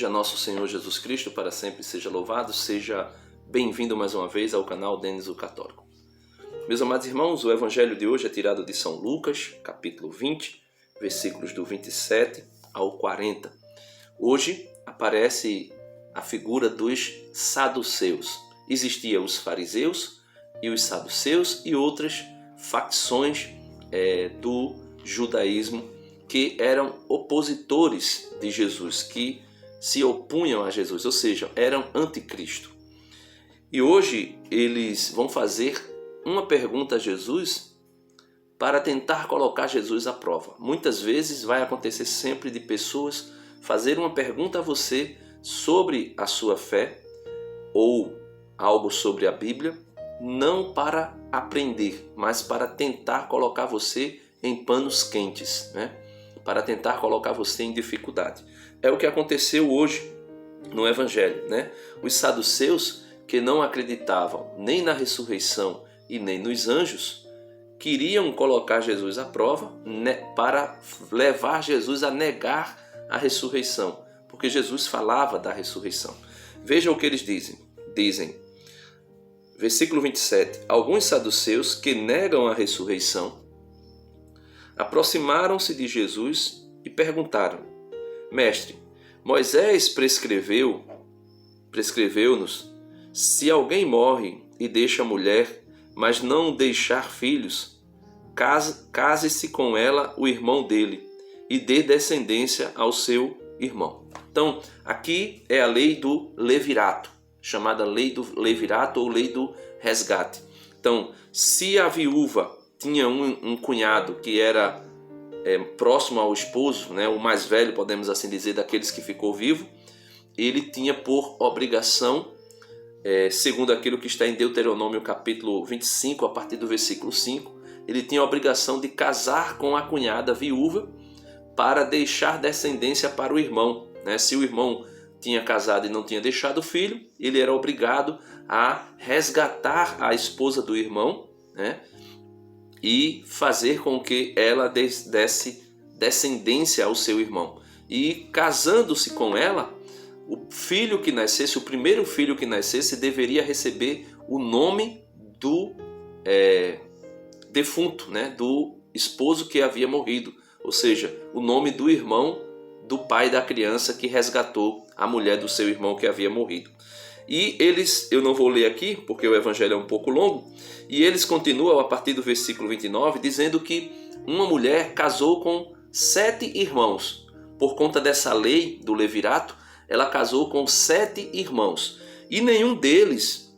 seja nosso Senhor Jesus Cristo, para sempre seja louvado. Seja bem-vindo mais uma vez ao canal Denis o Católico. Meus amados irmãos, o evangelho de hoje é tirado de São Lucas, capítulo 20, versículos do 27 ao 40. Hoje aparece a figura dos saduceus. Existiam os fariseus e os saduceus e outras facções do judaísmo que eram opositores de Jesus, que se opunham a Jesus, ou seja, eram anticristo. E hoje eles vão fazer uma pergunta a Jesus para tentar colocar Jesus à prova. Muitas vezes vai acontecer sempre de pessoas fazer uma pergunta a você sobre a sua fé ou algo sobre a Bíblia, não para aprender, mas para tentar colocar você em panos quentes, né? Para tentar colocar você em dificuldade. É o que aconteceu hoje no Evangelho, né? Os saduceus, que não acreditavam nem na ressurreição e nem nos anjos, queriam colocar Jesus à prova, né, para levar Jesus a negar a ressurreição, porque Jesus falava da ressurreição. Veja o que eles dizem. Versículo 27. Alguns saduceus que negam a ressurreição aproximaram-se de Jesus e perguntaram: Mestre, Moisés prescreveu-nos, se alguém morre e deixa mulher, mas não deixar filhos, case-se com ela o irmão dele e dê descendência ao seu irmão. Então, aqui é a lei do levirato, chamada lei do levirato ou lei do resgate. Então, se a viúva tinha um cunhado que era próximo ao esposo, né, o mais velho, podemos assim dizer, daqueles que ficou vivo, ele tinha por obrigação, segundo aquilo que está em Deuteronômio capítulo 25, a partir do versículo 5, ele tinha a obrigação de casar com a cunhada viúva para deixar descendência para o irmão, né? Se o irmão tinha casado e não tinha deixado filho, ele era obrigado a resgatar a esposa do irmão, né? E fazer com que ela desse descendência ao seu irmão. E casando-se com ela, o filho que nascesse, o primeiro filho que nascesse, deveria receber o nome do defunto, né? Do esposo que havia morrido. Ou seja, o nome do irmão do pai da criança que resgatou a mulher do seu irmão que havia morrido. E eles, eu não vou ler aqui porque o evangelho é um pouco longo, e eles continuam a partir do versículo 29 dizendo que uma mulher casou com 7 irmãos. Por conta dessa lei do levirato, ela casou com 7 irmãos e nenhum deles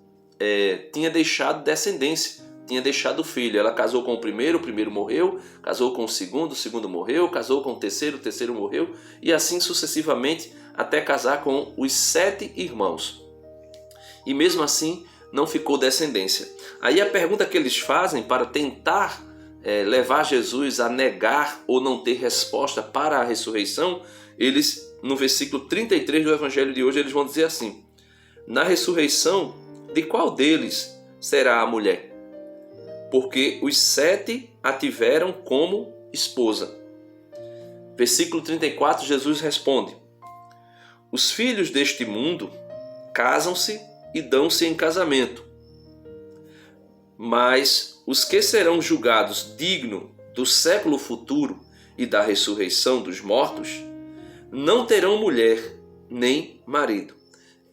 tinha deixado descendência, tinha deixado filho. Ela casou com o primeiro morreu, casou com o segundo morreu, casou com o terceiro morreu, e assim sucessivamente até casar com os 7 irmãos. E mesmo assim não ficou descendência. Aí a pergunta que eles fazem para tentar levar Jesus a negar ou não ter resposta para a ressurreição, eles, no versículo 33 do evangelho de hoje, eles vão dizer assim: na ressurreição, de qual deles será a mulher? Porque os 7 a tiveram como esposa. Versículo 34, Jesus responde: os filhos deste mundo casam-se e dão-se em casamento, mas os que serão julgados dignos do século futuro e da ressurreição dos mortos não terão mulher nem marido.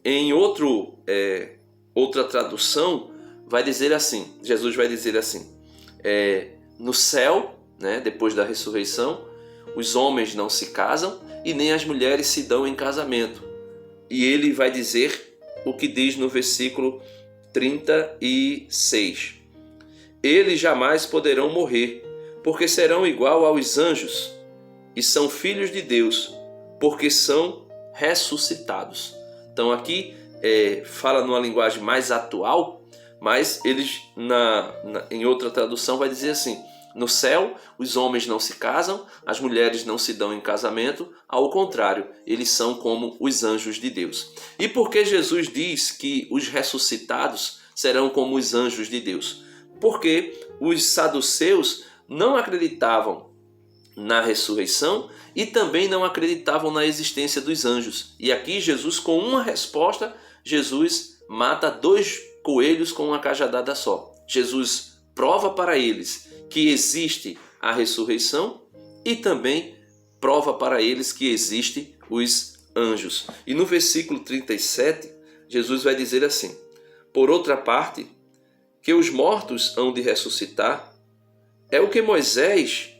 Em outra tradução vai dizer assim, Jesus vai dizer assim: no céu, né, depois da ressurreição, os homens não se casam e nem as mulheres se dão em casamento. E ele vai dizer o que diz no versículo 36. Eles jamais poderão morrer, porque serão igual aos anjos, e são filhos de Deus, porque são ressuscitados. Então aqui fala numa linguagem mais atual, mas eles em outra tradução vai dizer assim: no céu os homens não se casam, as mulheres não se dão em casamento, ao contrário, eles são como os anjos de Deus. E por que Jesus diz que os ressuscitados serão como os anjos de Deus? Porque os saduceus não acreditavam na ressurreição e também não acreditavam na existência dos anjos. E aqui Jesus, com uma resposta, Jesus mata 2 coelhos com uma cajadada só. Jesus prova para eles que existe a ressurreição e também prova para eles que existem os anjos. E no versículo 37, Jesus vai dizer assim: por outra parte, que os mortos hão de ressuscitar, é o que Moisés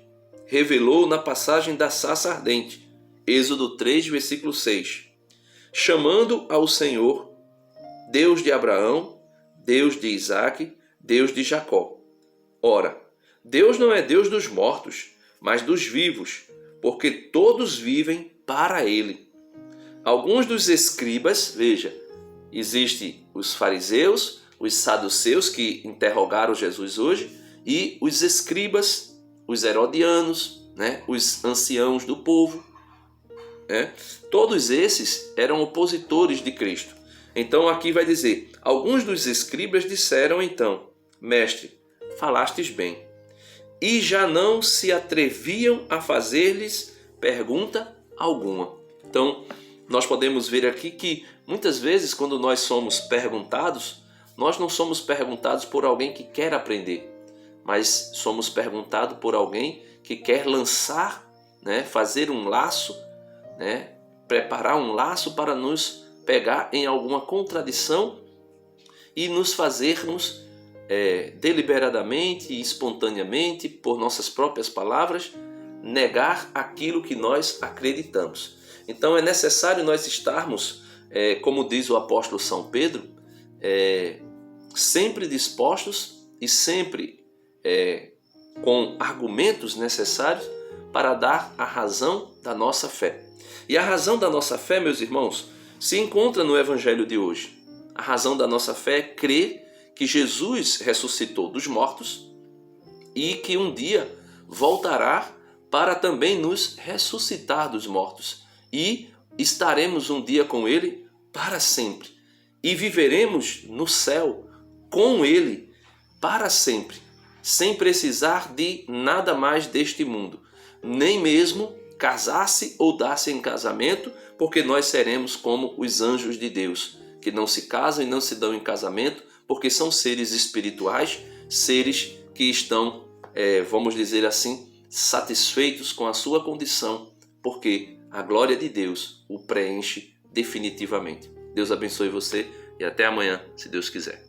revelou na passagem da sarça ardente, Êxodo 3, versículo 6, chamando ao Senhor, Deus de Abraão, Deus de Isaque, Deus de Jacó. Ora, Deus não é Deus dos mortos, mas dos vivos, porque todos vivem para Ele. Alguns dos escribas, veja, existem os fariseus, os saduceus que interrogaram Jesus hoje, e os escribas, os herodianos, os anciãos do povo. Todos esses eram opositores de Cristo. Então aqui vai dizer, alguns dos escribas disseram então, mestre, falastes bem. E já não se atreviam a fazer-lhes pergunta alguma. Então, nós podemos ver aqui que muitas vezes quando nós somos perguntados, nós não somos perguntados por alguém que quer aprender, mas somos perguntados por alguém que quer lançar, fazer um laço, preparar um laço para nos pegar em alguma contradição e nos fazermos deliberadamente e espontaneamente, por nossas próprias palavras, negar aquilo que nós acreditamos. Então é necessário nós estarmos, como diz o apóstolo São Pedro, sempre dispostos e sempre com argumentos necessários para dar a razão da nossa fé. E a razão da nossa fé, meus irmãos, se encontra no Evangelho de hoje. A razão da nossa fé é crer que Jesus ressuscitou dos mortos e que um dia voltará para também nos ressuscitar dos mortos. E estaremos um dia com Ele para sempre. E viveremos no céu com Ele para sempre, sem precisar de nada mais deste mundo, nem mesmo casar-se ou dar-se em casamento, porque nós seremos como os anjos de Deus, que não se casam e não se dão em casamento, porque são seres espirituais, seres que estão, vamos dizer assim, satisfeitos com a sua condição, porque a glória de Deus o preenche definitivamente. Deus abençoe você e até amanhã, se Deus quiser.